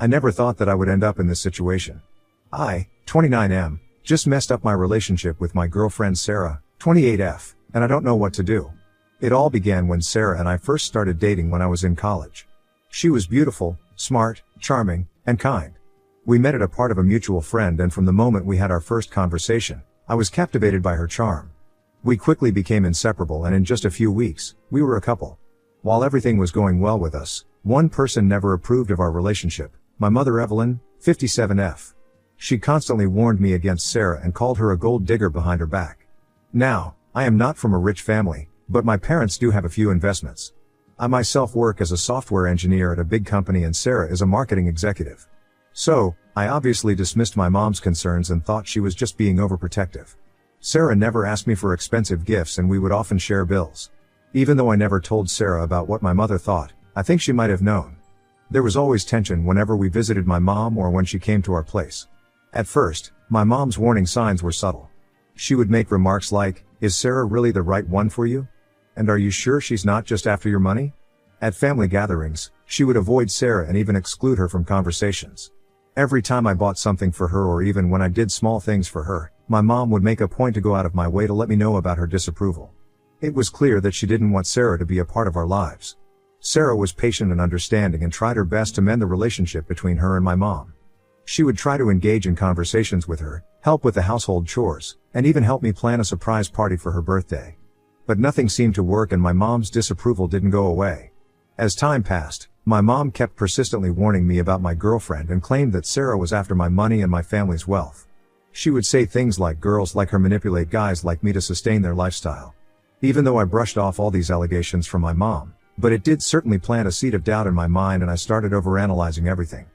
I never thought that I would end up in this situation. I, 29M, just messed up my relationship with my girlfriend Sarah, 28F, and I don't know what to do. It all began when Sarah and I first started dating when I was in college. She was beautiful, smart, charming, and kind. We met at a part of a mutual friend, and from the moment we had our first conversation, I was captivated by her charm. We quickly became inseparable, and in just a few weeks, we were a couple. While everything was going well with us, one person never approved of our relationship, my mother Evelyn, 57F. She constantly warned me against Sarah and called her a gold digger behind her back. Now, I am not from a rich family, but my parents do have a few investments. I myself work as a software engineer at a big company, and Sarah is a marketing executive. So, I obviously dismissed my mom's concerns and thought she was just being overprotective. Sarah never asked me for expensive gifts, and we would often share bills. Even though I never told Sarah about what my mother thought, I think she might have known. There was always tension whenever we visited my mom or when she came to our place. At first, my mom's warning signs were subtle. She would make remarks like, "Is Sarah really the right one for you? And are you sure she's not just after your money?" At family gatherings, she would avoid Sarah and even exclude her from conversations. Every time I bought something for her, or even when I did small things for her, my mom would make a point to go out of my way to let me know about her disapproval. It was clear that she didn't want Sarah to be a part of our lives. Sarah was patient and understanding and tried her best to mend the relationship between her and my mom. She would try to engage in conversations with her, help with the household chores, and even help me plan a surprise party for her birthday. But nothing seemed to work, and my mom's disapproval didn't go away. As time passed, my mom kept persistently warning me about my girlfriend and claimed that Sarah was after my money and my family's wealth. She would say things like girls like her manipulate guys like me to sustain their lifestyle. Even though I brushed off all these allegations from my mom, but it did certainly plant a seed of doubt in my mind, and I started overanalyzing everything.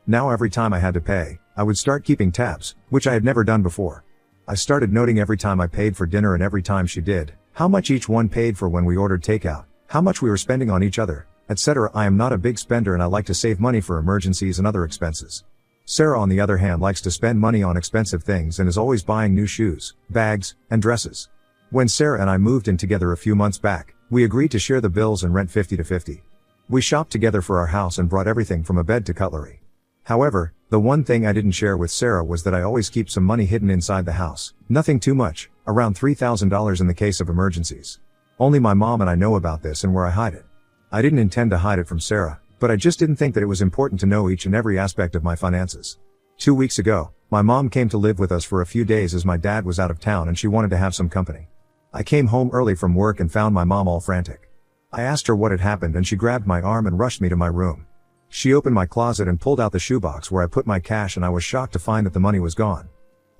Now every time I had to pay, I would start keeping tabs, which I had never done before. I started noting every time I paid for dinner and every time she did, how much each one paid for when we ordered takeout, how much we were spending on each other, etc. I am not a big spender, and I like to save money for emergencies and other expenses. Sarah, on the other hand, likes to spend money on expensive things and is always buying new shoes, bags, and dresses. When Sarah and I moved in together a few months back, we agreed to share the bills and rent 50-50. We shopped together for our house and brought everything from a bed to cutlery. However, the one thing I didn't share with Sarah was that I always keep some money hidden inside the house. Nothing too much, around $3,000 in the case of emergencies. Only my mom and I know about this and where I hide it. I didn't intend to hide it from Sarah, but I just didn't think that it was important to know each and every aspect of my finances. 2 weeks ago, my mom came to live with us for a few days as my dad was out of town and she wanted to have some company. I came home early from work and found my mom all frantic. I asked her what had happened, and she grabbed my arm and rushed me to my room. She opened my closet and pulled out the shoebox where I put my cash, and I was shocked to find that the money was gone.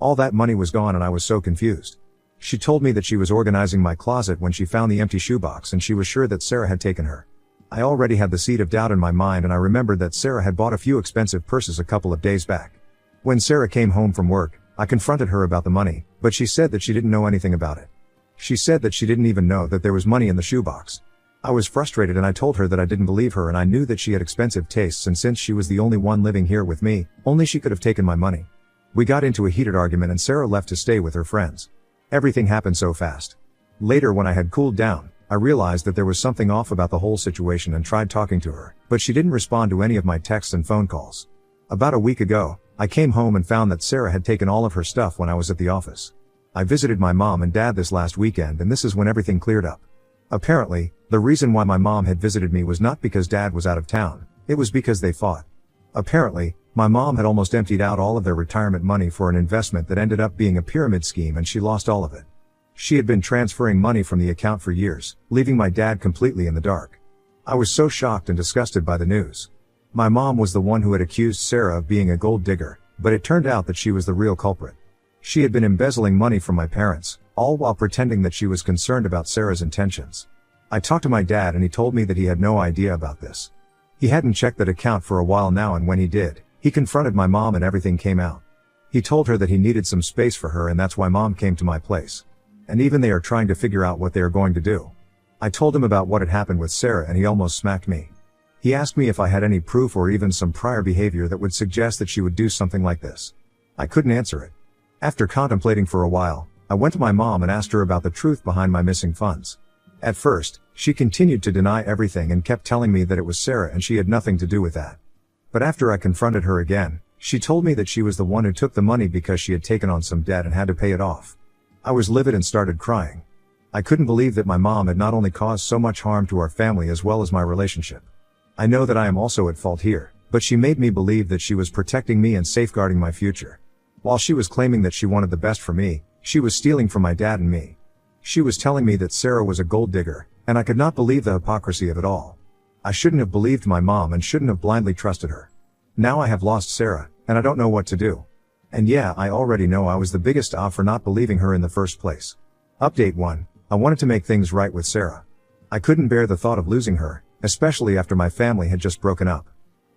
All that money was gone, and I was so confused. She told me that she was organizing my closet when she found the empty shoebox, and she was sure that Sarah had taken her. I already had the seed of doubt in my mind, and I remembered that Sarah had bought a few expensive purses a couple of days back. When Sarah came home from work, I confronted her about the money, but she said that she didn't know anything about it. She said that she didn't even know that there was money in the shoebox. I was frustrated, and I told her that I didn't believe her, and I knew that she had expensive tastes, and since she was the only one living here with me, only she could have taken my money. We got into a heated argument and Sarah left to stay with her friends. Everything happened so fast. Later, when I had cooled down, I realized that there was something off about the whole situation and tried talking to her, but she didn't respond to any of my texts and phone calls. About a week ago, I came home and found that Sarah had taken all of her stuff when I was at the office. I visited my mom and dad this last weekend, and this is when everything cleared up. Apparently, the reason why my mom had visited me was not because dad was out of town, it was because they fought. Apparently, my mom had almost emptied out all of their retirement money for an investment that ended up being a pyramid scheme, and she lost all of it. She had been transferring money from the account for years, leaving my dad completely in the dark. I was so shocked and disgusted by the news. My mom was the one who had accused Sarah of being a gold digger, but it turned out that she was the real culprit. She had been embezzling money from my parents, all while pretending that she was concerned about Sarah's intentions. I talked to my dad, and he told me that he had no idea about this. He hadn't checked that account for a while now, and when he did, he confronted my mom and everything came out. He told her that he needed some space for her, and that's why mom came to my place. And even they are trying to figure out what they are going to do. I told him about what had happened with Sarah, and he almost smacked me. He asked me if I had any proof or even some prior behavior that would suggest that she would do something like this. I couldn't answer it. After contemplating for a while, I went to my mom and asked her about the truth behind my missing funds. At first, she continued to deny everything and kept telling me that it was Sarah and she had nothing to do with that. But after I confronted her again, she told me that she was the one who took the money because she had taken on some debt and had to pay it off. I was livid and started crying. I couldn't believe that my mom had not only caused so much harm to our family as well as my relationship. I know that I am also at fault here, but she made me believe that she was protecting me and safeguarding my future. While she was claiming that she wanted the best for me, she was stealing from my dad and me. She was telling me that Sarah was a gold digger, and I could not believe the hypocrisy of it all. I shouldn't have believed my mom and shouldn't have blindly trusted her. Now I have lost Sarah, and I don't know what to do. And yeah, I already know I was the biggest off for not believing her in the first place. Update 1. I wanted to make things right with Sarah. I couldn't bear the thought of losing her, especially after my family had just broken up.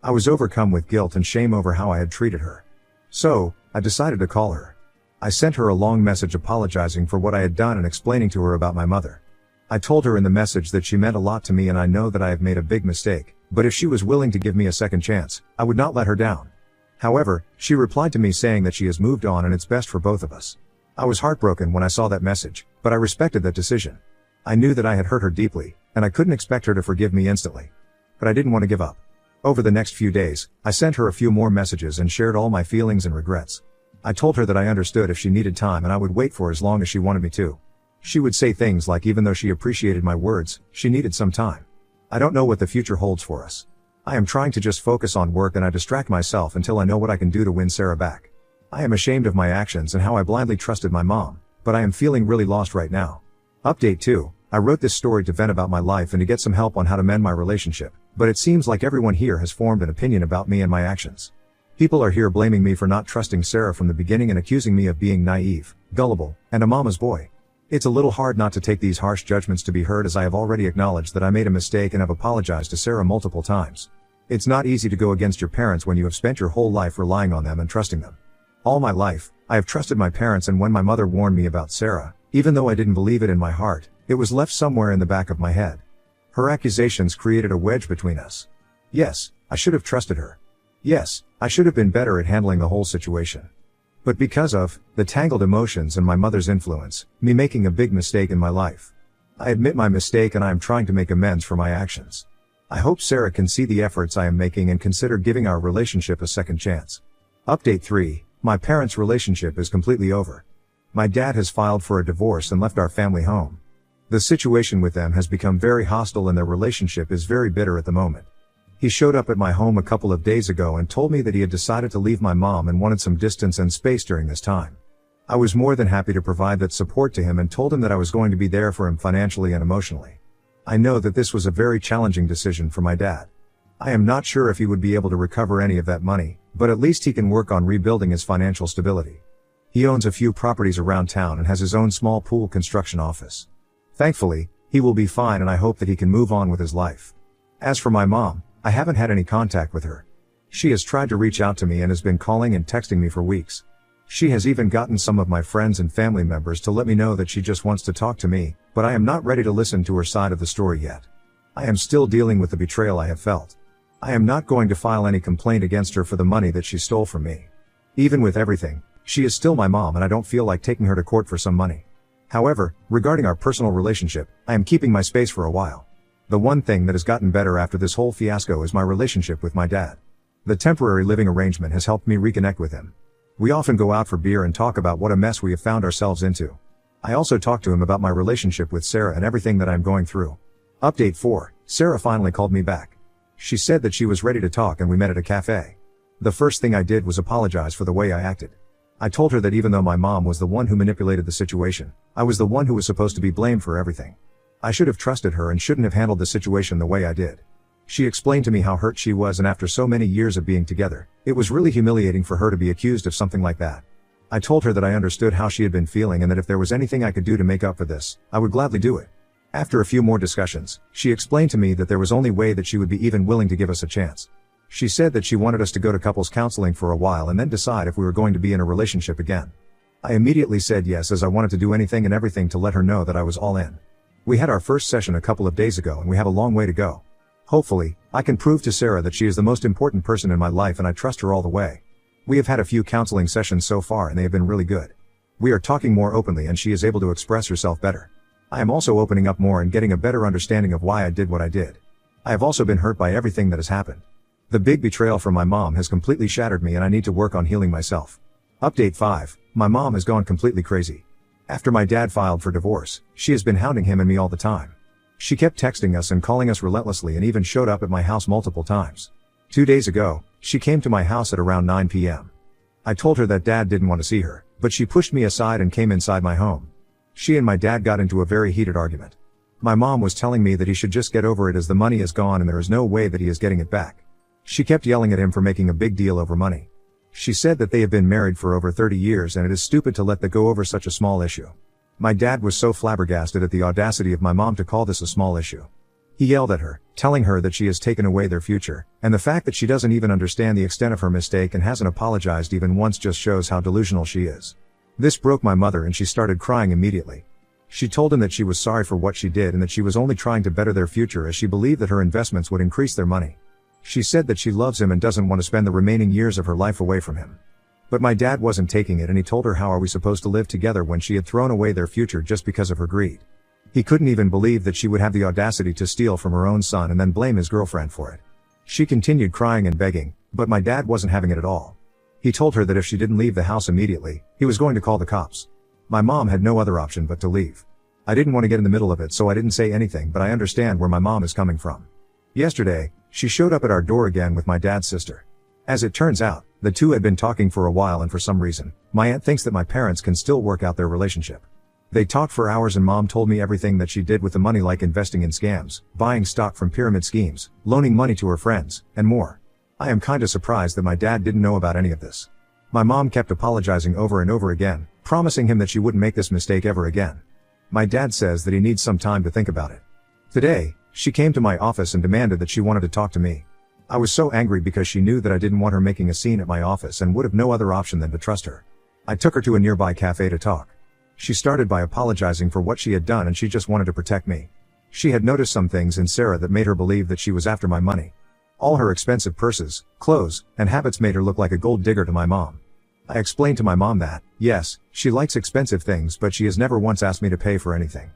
I was overcome with guilt and shame over how I had treated her. So, I decided to call her. I sent her a long message apologizing for what I had done and explaining to her about my mother. I told her in the message that she meant a lot to me and I know that I have made a big mistake, but if she was willing to give me a second chance, I would not let her down. However, she replied to me saying that she has moved on and it's best for both of us. I was heartbroken when I saw that message, but I respected that decision. I knew that I had hurt her deeply, and I couldn't expect her to forgive me instantly. But I didn't want to give up. Over the next few days, I sent her a few more messages and shared all my feelings and regrets. I told her that I understood if she needed time and I would wait for as long as she wanted me to. She would say things like even though she appreciated my words, she needed some time. I don't know what the future holds for us. I am trying to just focus on work and I distract myself until I know what I can do to win Sarah back. I am ashamed of my actions and how I blindly trusted my mom, but I am feeling really lost right now. Update 2. I wrote this story to vent about my life and to get some help on how to mend my relationship, but it seems like everyone here has formed an opinion about me and my actions. People are here blaming me for not trusting Sarah from the beginning and accusing me of being naive, gullible, and a mama's boy. It's a little hard not to take these harsh judgments to be heard as I have already acknowledged that I made a mistake and have apologized to Sarah multiple times. It's not easy to go against your parents when you have spent your whole life relying on them and trusting them. All my life, I have trusted my parents, and when my mother warned me about Sarah, even though I didn't believe it in my heart, it was left somewhere in the back of my head. Her accusations created a wedge between us. Yes, I should have trusted her. Yes, I should have been better at handling the whole situation. But because of the tangled emotions and my mother's influence, me making a big mistake in my life. I admit my mistake and I am trying to make amends for my actions. I hope Sarah can see the efforts I am making and consider giving our relationship a second chance. Update 3. My parents' relationship is completely over. My dad has filed for a divorce and left our family home. The situation with them has become very hostile and their relationship is very bitter at the moment. He showed up at my home a couple of days ago and told me that he had decided to leave my mom and wanted some distance and space during this time. I was more than happy to provide that support to him and told him that I was going to be there for him financially and emotionally. I know that this was a very challenging decision for my dad. I am not sure if he would be able to recover any of that money, but at least he can work on rebuilding his financial stability. He owns a few properties around town and has his own small pool construction office. Thankfully, he will be fine and I hope that he can move on with his life. As for my mom, I haven't had any contact with her. She has tried to reach out to me and has been calling and texting me for weeks. She has even gotten some of my friends and family members to let me know that she just wants to talk to me, but I am not ready to listen to her side of the story yet. I am still dealing with the betrayal I have felt. I am not going to file any complaint against her for the money that she stole from me. Even with everything, she is still my mom and I don't feel like taking her to court for some money. However, regarding our personal relationship, I am keeping my space for a while. The one thing that has gotten better after this whole fiasco is my relationship with my dad. The temporary living arrangement has helped me reconnect with him. We often go out for beer and talk about what a mess we have found ourselves into. I also talk to him about my relationship with Sarah and everything that I'm going through. Update 4. Sarah finally called me back. She said that she was ready to talk and we met at a cafe. The first thing I did was apologize for the way I acted. I told her that even though my mom was the one who manipulated the situation, I was the one who was supposed to be blamed for everything. I should have trusted her and shouldn't have handled the situation the way I did. She explained to me how hurt she was, and after so many years of being together, it was really humiliating for her to be accused of something like that. I told her that I understood how she had been feeling and that if there was anything I could do to make up for this, I would gladly do it. After a few more discussions, she explained to me that there was only way that she would be even willing to give us a chance. She said that she wanted us to go to couples counseling for a while and then decide if we were going to be in a relationship again. I immediately said yes, as I wanted to do anything and everything to let her know that I was all in. We had our first session a couple of days ago and we have a long way to go. Hopefully, I can prove to Sarah that she is the most important person in my life and I trust her all the way. We have had a few counseling sessions so far and they have been really good. We are talking more openly and she is able to express herself better. I am also opening up more and getting a better understanding of why I did what I did. I have also been hurt by everything that has happened. The big betrayal from my mom has completely shattered me and I need to work on healing myself. Update 5. My mom has gone completely crazy. After my dad filed for divorce, she has been hounding him and me all the time. She kept texting us and calling us relentlessly and even showed up at my house multiple times. 2 days ago, she came to my house at around 9 p.m. I told her that dad didn't want to see her, but she pushed me aside and came inside my home. She and my dad got into a very heated argument. My mom was telling me that he should just get over it as the money is gone and there is no way that he is getting it back. She kept yelling at him for making a big deal over money. She said that they have been married for over 30 years and it is stupid to let that go over such a small issue. My dad was so flabbergasted at the audacity of my mom to call this a small issue. He yelled at her, telling her that she has taken away their future, and the fact that she doesn't even understand the extent of her mistake and hasn't apologized even once just shows how delusional she is. This broke my mother and she started crying immediately. She told him that she was sorry for what she did and that she was only trying to better their future as she believed that her investments would increase their money. She said that she loves him and doesn't want to spend the remaining years of her life away from him. But my dad wasn't taking it and he told her how are we supposed to live together when she had thrown away their future just because of her greed. He couldn't even believe that she would have the audacity to steal from her own son and then blame his girlfriend for it. She continued crying and begging, but my dad wasn't having it at all. He told her that if she didn't leave the house immediately, he was going to call the cops. My mom had no other option but to leave. I didn't want to get in the middle of it so I didn't say anything, but I understand where my mom is coming from. Yesterday, she showed up at our door again with my dad's sister. As it turns out, the two had been talking for a while and for some reason, my aunt thinks that my parents can still work out their relationship. They talked for hours and mom told me everything that she did with the money, like investing in scams, buying stock from pyramid schemes, loaning money to her friends, and more. I am kinda surprised that my dad didn't know about any of this. My mom kept apologizing over and over again, promising him that she wouldn't make this mistake ever again. My dad says that he needs some time to think about it. Today, she came to my office and demanded that she wanted to talk to me. I was so angry because she knew that I didn't want her making a scene at my office and would have no other option than to trust her. I took her to a nearby cafe to talk. She started by apologizing for what she had done and she just wanted to protect me. She had noticed some things in Sarah that made her believe that she was after my money. All her expensive purses, clothes, and habits made her look like a gold digger to my mom. I explained to my mom that, yes, she likes expensive things but she has never once asked me to pay for anything.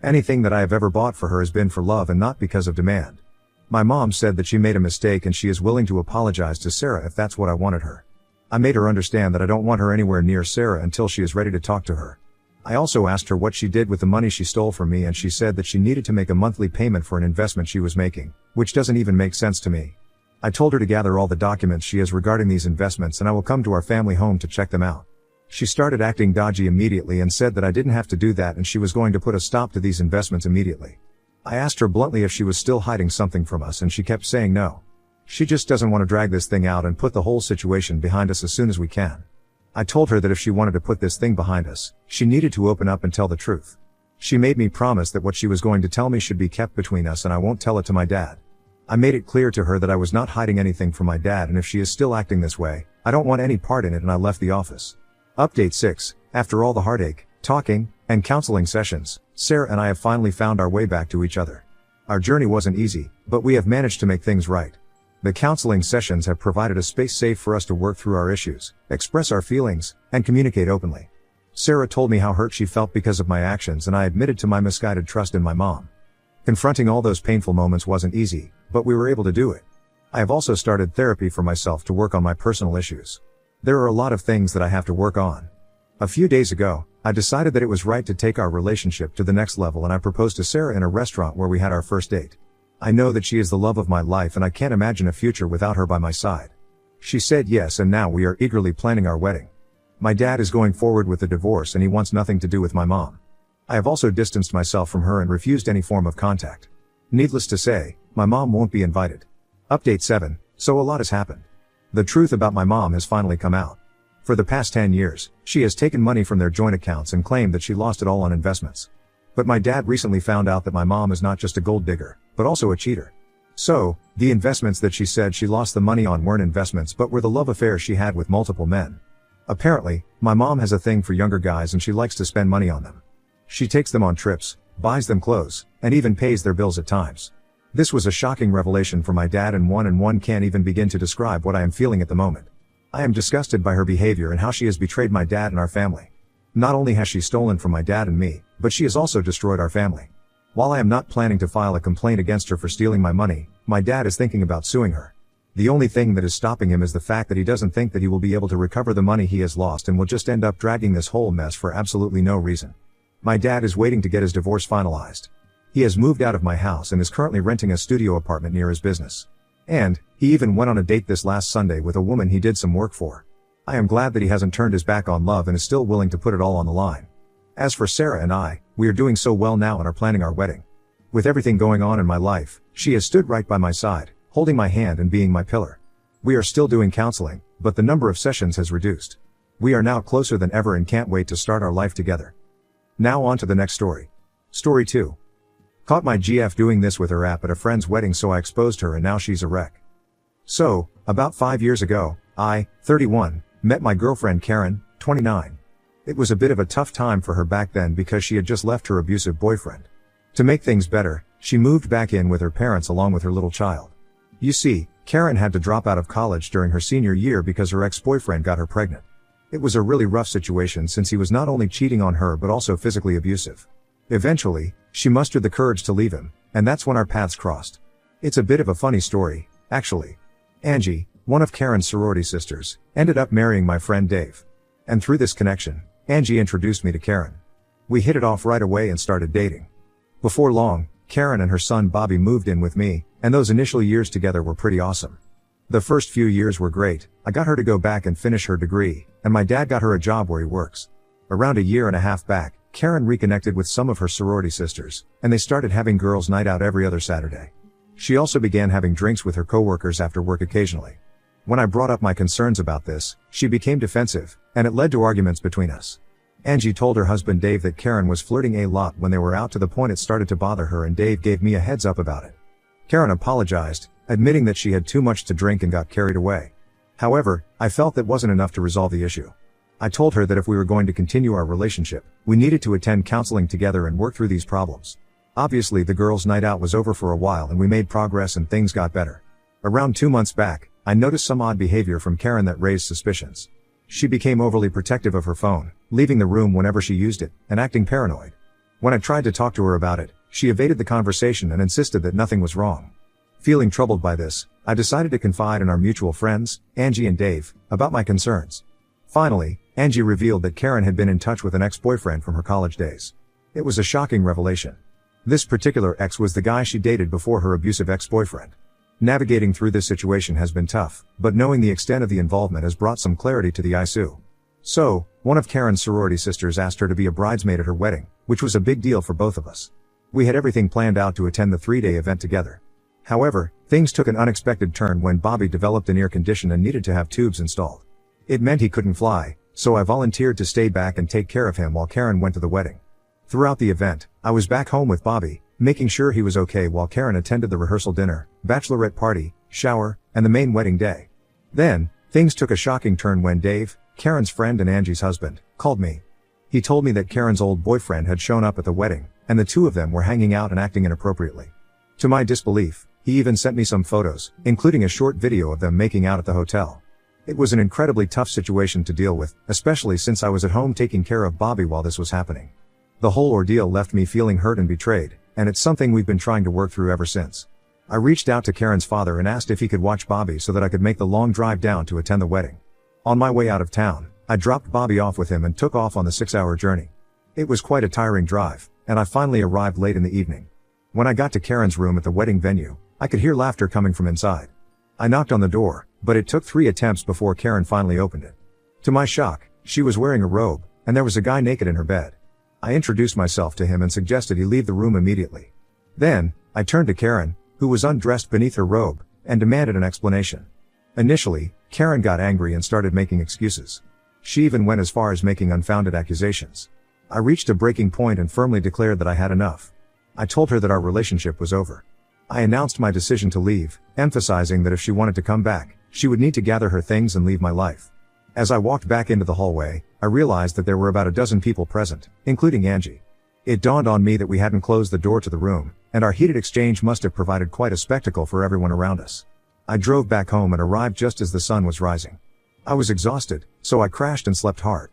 Anything that I have ever bought for her has been for love and not because of demand. My mom said that she made a mistake and she is willing to apologize to Sarah if that's what I wanted her. I made her understand that I don't want her anywhere near Sarah until she is ready to talk to her. I also asked her what she did with the money she stole from me and she said that she needed to make a monthly payment for an investment she was making, which doesn't even make sense to me. I told her to gather all the documents she has regarding these investments and I will come to our family home to check them out. She started acting dodgy immediately and said that I didn't have to do that and she was going to put a stop to these investments immediately. I asked her bluntly if she was still hiding something from us and she kept saying no. She just doesn't want to drag this thing out and put the whole situation behind us as soon as we can. I told her that if she wanted to put this thing behind us, she needed to open up and tell the truth. She made me promise that what she was going to tell me should be kept between us and I won't tell it to my dad. I made it clear to her that I was not hiding anything from my dad and if she is still acting this way, I don't want any part in it and I left the office. Update 6. After all the heartache, talking, and counseling sessions, Sarah and I have finally found our way back to each other. Our journey wasn't easy, but we have managed to make things right. The counseling sessions have provided a space safe for us to work through our issues, express our feelings, and communicate openly. Sarah told me how hurt she felt because of my actions and I admitted to my misguided trust in my mom. Confronting all those painful moments wasn't easy, but we were able to do it. I have also started therapy for myself to work on my personal issues. There are a lot of things that I have to work on. A few days ago, I decided that it was right to take our relationship to the next level and I proposed to Sarah in a restaurant where we had our first date. I know that she is the love of my life and I can't imagine a future without her by my side. She said yes and now we are eagerly planning our wedding. My dad is going forward with the divorce and he wants nothing to do with my mom. I have also distanced myself from her and refused any form of contact. Needless to say, my mom won't be invited. Update 7. So a lot has happened. The truth about my mom has finally come out. For the past 10 years, she has taken money from their joint accounts and claimed that she lost it all on investments. But my dad recently found out that my mom is not just a gold digger, but also a cheater. So, the investments that she said she lost the money on weren't investments but were the love affair she had with multiple men. Apparently, my mom has a thing for younger guys and she likes to spend money on them. She takes them on trips, buys them clothes, and even pays their bills at times. This was a shocking revelation for my dad and one can't even begin to describe what I am feeling at the moment. I am disgusted by her behavior and how she has betrayed my dad and our family. Not only has she stolen from my dad and me, but she has also destroyed our family. While I am not planning to file a complaint against her for stealing my money, my dad is thinking about suing her. The only thing that is stopping him is the fact that he doesn't think that he will be able to recover the money he has lost and will just end up dragging this whole mess for absolutely no reason. My dad is waiting to get his divorce finalized. He has moved out of my house and is currently renting a studio apartment near his business. And he even went on a date this last Sunday with a woman he did some work for. I am glad that he hasn't turned his back on love and is still willing to put it all on the line. As for Sarah and I, we are doing so well now and are planning our wedding. With everything going on in my life, she has stood right by my side, holding my hand and being my pillar. We are still doing counseling, but the number of sessions has reduced. We are now closer than ever and can't wait to start our life together. Now on to the next story. Story 2. Caught my GF doing this with her app at a friend's wedding, so I exposed her and now she's a wreck. So, about 5 years ago, I, 31, met my girlfriend Karen, 29. It was a bit of a tough time for her back then because she had just left her abusive boyfriend. To make things better, she moved back in with her parents along with her little child. You see, Karen had to drop out of college during her senior year because her ex-boyfriend got her pregnant. It was a really rough situation since he was not only cheating on her but also physically abusive. Eventually, she mustered the courage to leave him, and that's when our paths crossed. It's a bit of a funny story, actually. Angie, one of Karen's sorority sisters, ended up marrying my friend Dave. And through this connection, Angie introduced me to Karen. We hit it off right away and started dating. Before long, Karen and her son Bobby moved in with me, and those initial years together were pretty awesome. The first few years were great. I got her to go back and finish her degree, and my dad got her a job where he works. Around a year and a half back, Karen reconnected with some of her sorority sisters, and they started having girls' night out every other Saturday. She also began having drinks with her coworkers after work occasionally. When I brought up my concerns about this, she became defensive, and it led to arguments between us. Angie told her husband Dave that Karen was flirting a lot when they were out, to the point it started to bother her, and Dave gave me a heads up about it. Karen apologized, admitting that she had too much to drink and got carried away. However, I felt that wasn't enough to resolve the issue. I told her that if we were going to continue our relationship, we needed to attend counseling together and work through these problems. Obviously, the girls' night out was over for a while and we made progress and things got better. Around 2 months back, I noticed some odd behavior from Karen that raised suspicions. She became overly protective of her phone, leaving the room whenever she used it, and acting paranoid. When I tried to talk to her about it, she evaded the conversation and insisted that nothing was wrong. Feeling troubled by this, I decided to confide in our mutual friends, Angie and Dave, about my concerns. Finally, Angie revealed that Karen had been in touch with an ex-boyfriend from her college days. It was a shocking revelation. This particular ex was the guy she dated before her abusive ex-boyfriend. Navigating through this situation has been tough, but knowing the extent of the involvement has brought some clarity to the issue. So, one of Karen's sorority sisters asked her to be a bridesmaid at her wedding, which was a big deal for both of us. We had everything planned out to attend the 3-day event together. However, things took an unexpected turn when Bobby developed an ear condition and needed to have tubes installed. It meant he couldn't fly, so I volunteered to stay back and take care of him while Karen went to the wedding. Throughout the event, I was back home with Bobby, making sure he was okay while Karen attended the rehearsal dinner, bachelorette party, shower, and the main wedding day. Then, things took a shocking turn when Dave, Karen's friend and Angie's husband, called me. He told me that Karen's old boyfriend had shown up at the wedding, and the two of them were hanging out and acting inappropriately. To my disbelief, he even sent me some photos, including a short video of them making out at the hotel. It was an incredibly tough situation to deal with, especially since I was at home taking care of Bobby while this was happening. The whole ordeal left me feeling hurt and betrayed, and it's something we've been trying to work through ever since. I reached out to Karen's father and asked if he could watch Bobby so that I could make the long drive down to attend the wedding. On my way out of town, I dropped Bobby off with him and took off on the 6-hour journey. It was quite a tiring drive, and I finally arrived late in the evening. When I got to Karen's room at the wedding venue, I could hear laughter coming from inside. I knocked on the door, but it took 3 attempts before Karen finally opened it. To my shock, she was wearing a robe, and there was a guy naked in her bed. I introduced myself to him and suggested he leave the room immediately. Then, I turned to Karen, who was undressed beneath her robe, and demanded an explanation. Initially, Karen got angry and started making excuses. She even went as far as making unfounded accusations. I reached a breaking point and firmly declared that I had enough. I told her that our relationship was over. I announced my decision to leave, emphasizing that if she wanted to come back, she would need to gather her things and leave my life. As I walked back into the hallway, I realized that there were about a dozen people present, including Angie. It dawned on me that we hadn't closed the door to the room, and our heated exchange must have provided quite a spectacle for everyone around us. I drove back home and arrived just as the sun was rising. I was exhausted, so I crashed and slept hard.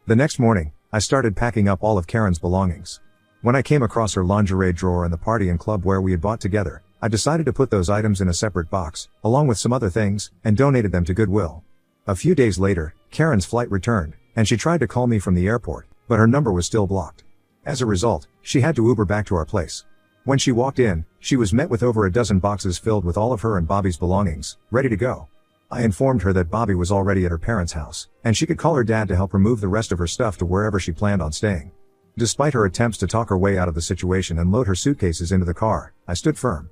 The next morning, I started packing up all of Karen's belongings. When I came across her lingerie drawer in the party and club where we had bought together, I decided to put those items in a separate box, along with some other things, and donated them to Goodwill. A few days later, Karen's flight returned, and she tried to call me from the airport, but her number was still blocked. As a result, she had to Uber back to our place. When she walked in, she was met with over a dozen boxes filled with all of her and Bobby's belongings, ready to go. I informed her that Bobby was already at her parents' house, and she could call her dad to help her move the rest of her stuff to wherever she planned on staying. Despite her attempts to talk her way out of the situation and load her suitcases into the car, I stood firm.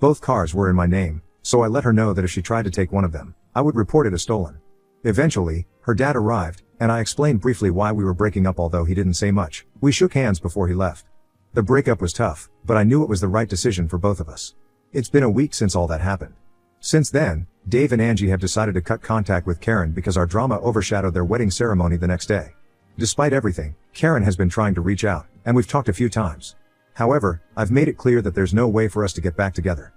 Both cars were in my name, so I let her know that if she tried to take one of them, I would report it as stolen. Eventually, her dad arrived, and I explained briefly why we were breaking up, although he didn't say much. We shook hands before he left. The breakup was tough, but I knew it was the right decision for both of us. It's been a week since all that happened. Since then, Dave and Angie have decided to cut contact with Karen because our drama overshadowed their wedding ceremony the next day. Despite everything, Karen has been trying to reach out, and we've talked a few times. However, I've made it clear that there's no way for us to get back together.